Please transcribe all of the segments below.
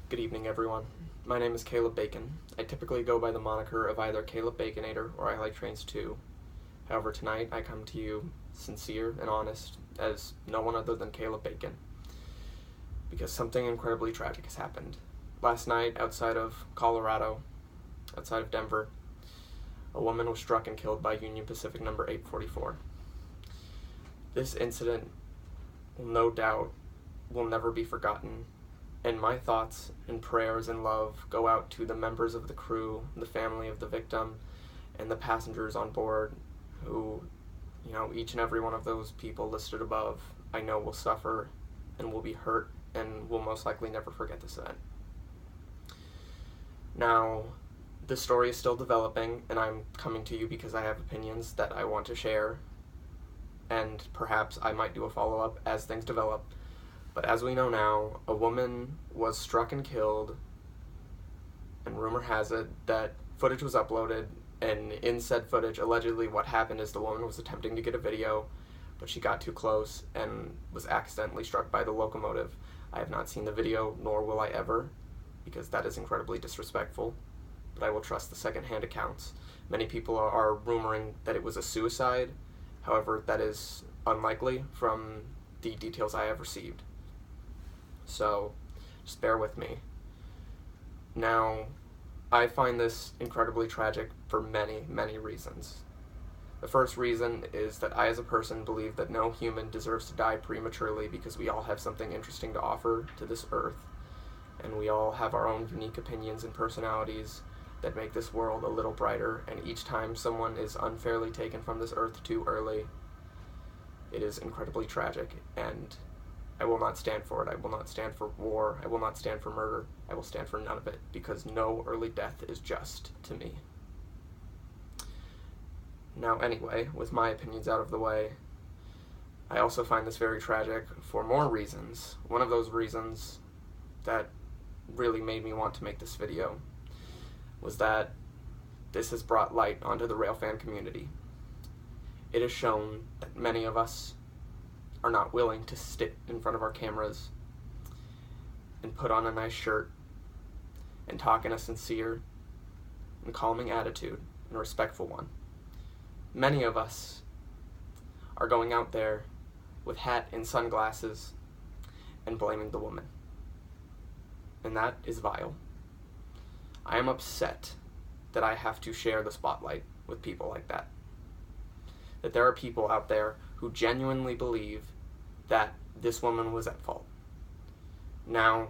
Good evening, everyone. My name is Caleb Bacon. I typically go by the moniker of either Caleb Baconator or I Like Trains Too. However, tonight I come to you sincere and honest as no one other than Caleb Bacon, because something incredibly tragic has happened. Last night, outside of Colorado, outside of Denver, a woman was struck and killed by Union Pacific number 844. This incident will no doubt will never be forgotten, and my thoughts and prayers and love go out to the members of the crew, the family of the victim, and the passengers on board who, each and every one of those people listed above, I know will suffer and will be hurt and will most likely never forget this event. Now, the story is still developing, and I'm coming to you because I have opinions that I want to share, and perhaps I might do a follow-up as things develop. But as we know now, a woman was struck and killed, and rumor has it that footage was uploaded, and in said footage, allegedly what happened is the woman was attempting to get a video, but she got too close and was accidentally struck by the locomotive. I have not seen the video, nor will I ever, because that is incredibly disrespectful, but I will trust the second-hand accounts. Many people are rumoring that it was a suicide. However, that is unlikely from the details I have received. So, just bear with me. Now, I find this incredibly tragic for many, many reasons. The first reason is that I as a person believe that no human deserves to die prematurely because we all have something interesting to offer to this earth, and we all have our own unique opinions and personalities that make this world a little brighter, and each time someone is unfairly taken from this earth too early, it is incredibly tragic, and I will not stand for it. I will not stand for war. I will not stand for murder. I will stand for none of it, because no early death is just to me. Now, anyway, with my opinions out of the way, I also find this very tragic for more reasons. One of those reasons that really made me want to make this video was that this has brought light onto the railfan community. It has shown that many of us are not willing to sit in front of our cameras and put on a nice shirt and talk in a sincere and calming attitude and a respectful one. Many of us are going out there with hat and sunglasses and blaming the woman. And that is vile. I am upset that I have to share the spotlight with people like that. That there are people out there who genuinely believe that this woman was at fault. Now,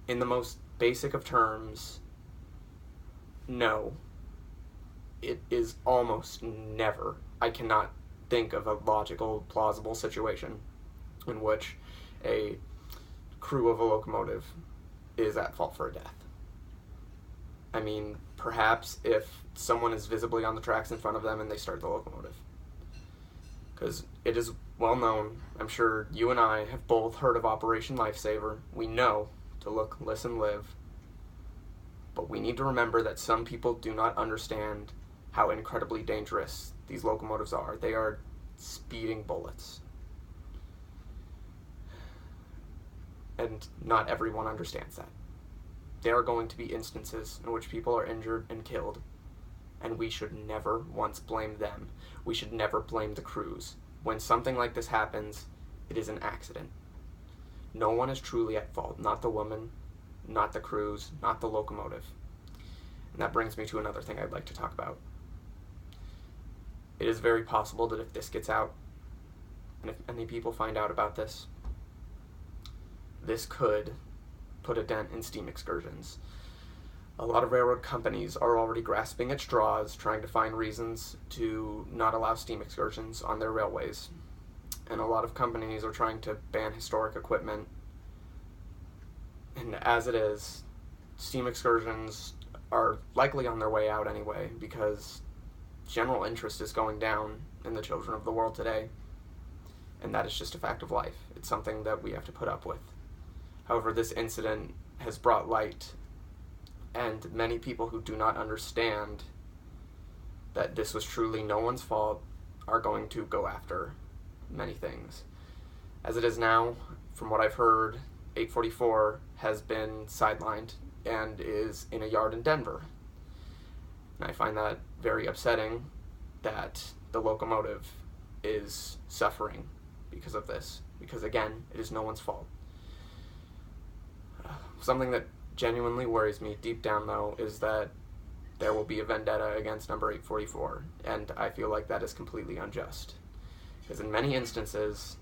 in the most basic of terms, no. It is almost never. I cannot think of a logical, plausible situation in which a crew of a locomotive is at fault for a death. I mean, perhaps if someone is visibly on the tracks in front of them and they start the locomotive. Because it is well known, I'm sure you and I have both heard of Operation Lifesaver. We know to look, listen, live. But we need to remember that some people do not understand how incredibly dangerous these locomotives are. They are speeding bullets. And not everyone understands that. There are going to be instances in which people are injured and killed, and we should never once blame them. We should never blame the crews. When something like this happens, it is an accident. No one is truly at fault. Not the woman, not the crews, not the locomotive. And that brings me to another thing I'd like to talk about. It is very possible that if this gets out, and if any people find out about this, this could put a dent in steam excursions. A lot of railroad companies are already grasping at straws, trying to find reasons to not allow steam excursions on their railways. And a lot of companies are trying to ban historic equipment. And as it is, steam excursions are likely on their way out anyway, because general interest is going down in the children of the world today. And that is just a fact of life. It's something that we have to put up with. However, this incident has brought light, and many people who do not understand that this was truly no one's fault are going to go after many things. As it is now, from what I've heard, 844 has been sidelined and is in a yard in Denver. And I find that very upsetting that the locomotive is suffering because of this. Because again, it is no one's fault. Something that genuinely worries me deep down, though, is that there will be a vendetta against number 844, and I feel like that is completely unjust. Because in many instances,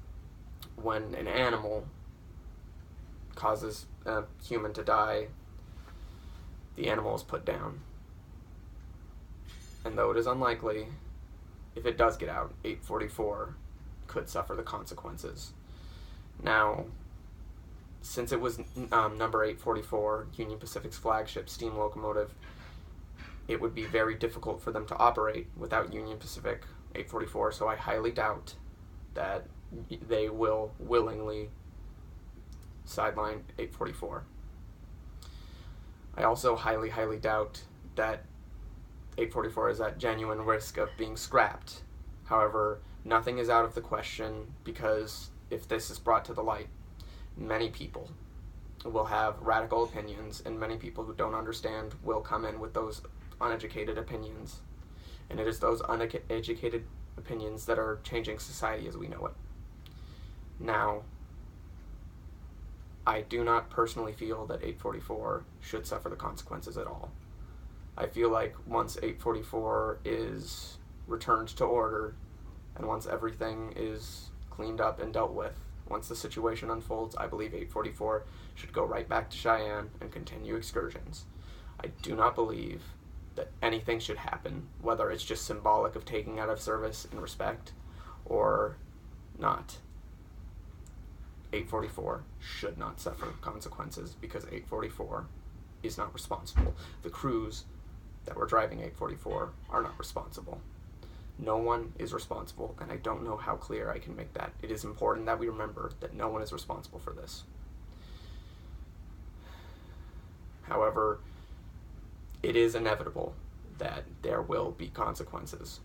when an animal causes a human to die, the animal is put down. And though it is unlikely, if it does get out, 844 could suffer the consequences. Now, since it was number 844, Union Pacific's flagship steam locomotive, it would be very difficult for them to operate without Union Pacific 844, so I highly doubt that they will willingly sideline 844. I also highly doubt that 844 is at genuine risk of being scrapped. However, nothing is out of the question, because if this is brought to the light, many people will have radical opinions, and many people who don't understand will come in with those uneducated opinions. And it is those uneducated opinions that are changing society as we know it. Now, I do not personally feel that 844 should suffer the consequences at all. I feel like once 844 is returned to order, and once everything is cleaned up and dealt with, once the situation unfolds, I believe 844 should go right back to Cheyenne and continue excursions. I do not believe that anything should happen, whether it's just symbolic of taking out of service in respect or not. 844 should not suffer consequences because 844 is not responsible. The crews that were driving 844 are not responsible. No one is responsible, and I don't know how clear I can make that. It is important that we remember that no one is responsible for this. However, it is inevitable that there will be consequences.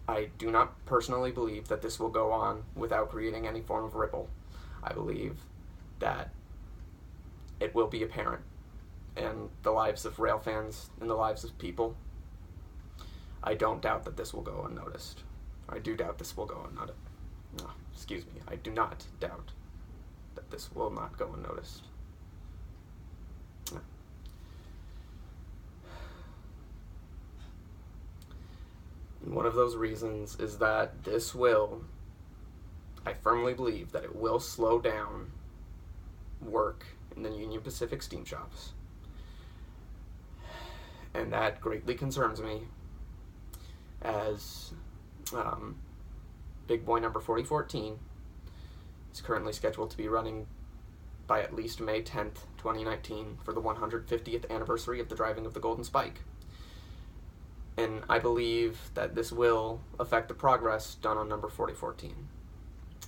I do not personally believe that this will go on without creating any form of ripple. I believe that it will be apparent in the lives of rail fans and the lives of people. I don't doubt that this will go unnoticed. I do doubt this will go unnoticed. No, excuse me. I do not doubt that this will not go unnoticed. No. And one of those reasons is that this will, I firmly believe that it will slow down work in the Union Pacific steam shops. And that greatly concerns me, as Big Boy number 4014 is currently scheduled to be running by at least May 10th, 2019 for the 150th anniversary of the driving of the Golden Spike. And I believe that this will affect the progress done on number 4014.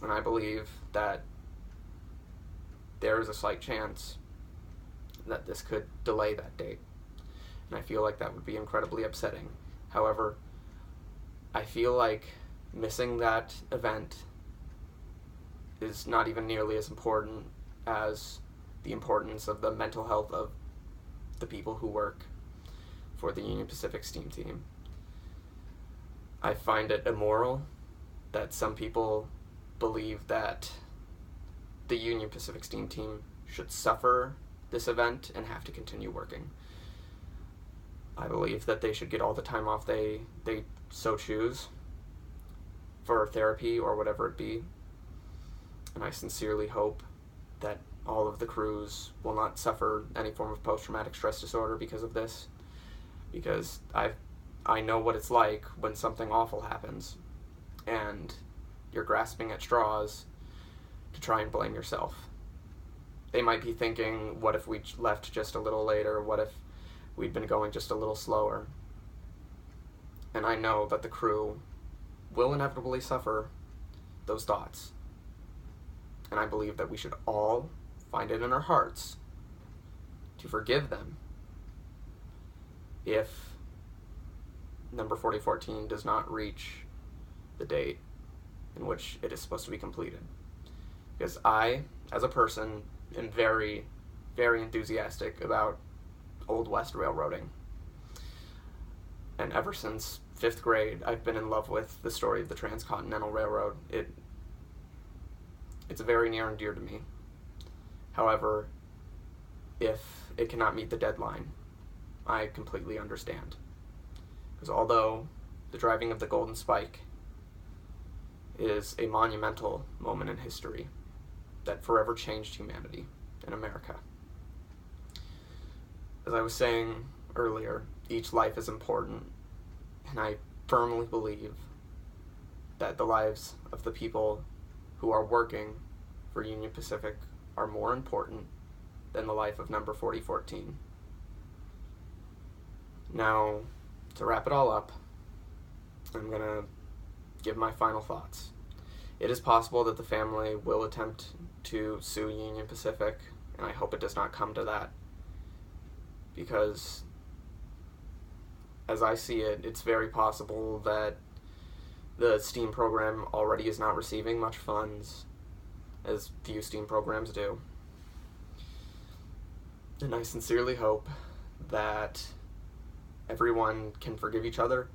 And I believe that there is a slight chance that this could delay that date. And I feel like that would be incredibly upsetting. However, I feel like missing that event is not even nearly as important as the importance of the mental health of the people who work for the Union Pacific Steam Team. I find it immoral that some people believe that the Union Pacific Steam Team should suffer this event and have to continue working. I believe that they should get all the time off they so choose for therapy or whatever it be. And I sincerely hope that all of the crews will not suffer any form of post-traumatic stress disorder because of this. Because I know what it's like when something awful happens and you're grasping at straws to try and blame yourself. They might be thinking, what if we left just a little later? What if we'd been going just a little slower? And I know that the crew will inevitably suffer those thoughts. And I believe that we should all find it in our hearts to forgive them if number 4014 does not reach the date in which it is supposed to be completed. Because I, as a person, am very, very enthusiastic about Old West railroading. And ever since 5th grade, I've been in love with the story of the Transcontinental Railroad. It's very near and dear to me. However, if it cannot meet the deadline, I completely understand. Because although the driving of the Golden Spike is a monumental moment in history that forever changed humanity in America, as I was saying earlier, each life is important, and I firmly believe that the lives of the people who are working for Union Pacific are more important than the life of number 4014. Now, to wrap it all up, I'm going to give my final thoughts. It is possible that the family will attempt to sue Union Pacific, and I hope it does not come to that, because as I see it, it's very possible that the STEAM program already is not receiving much funds, as few STEAM programs do. And I sincerely hope that everyone can forgive each other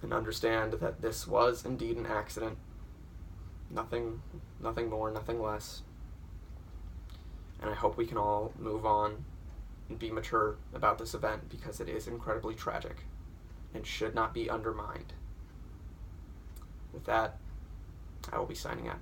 and understand that this was indeed an accident. Nothing more, nothing less. And I hope we can all move on and be mature about this event, because it is incredibly tragic and should not be undermined. With that, I will be signing out.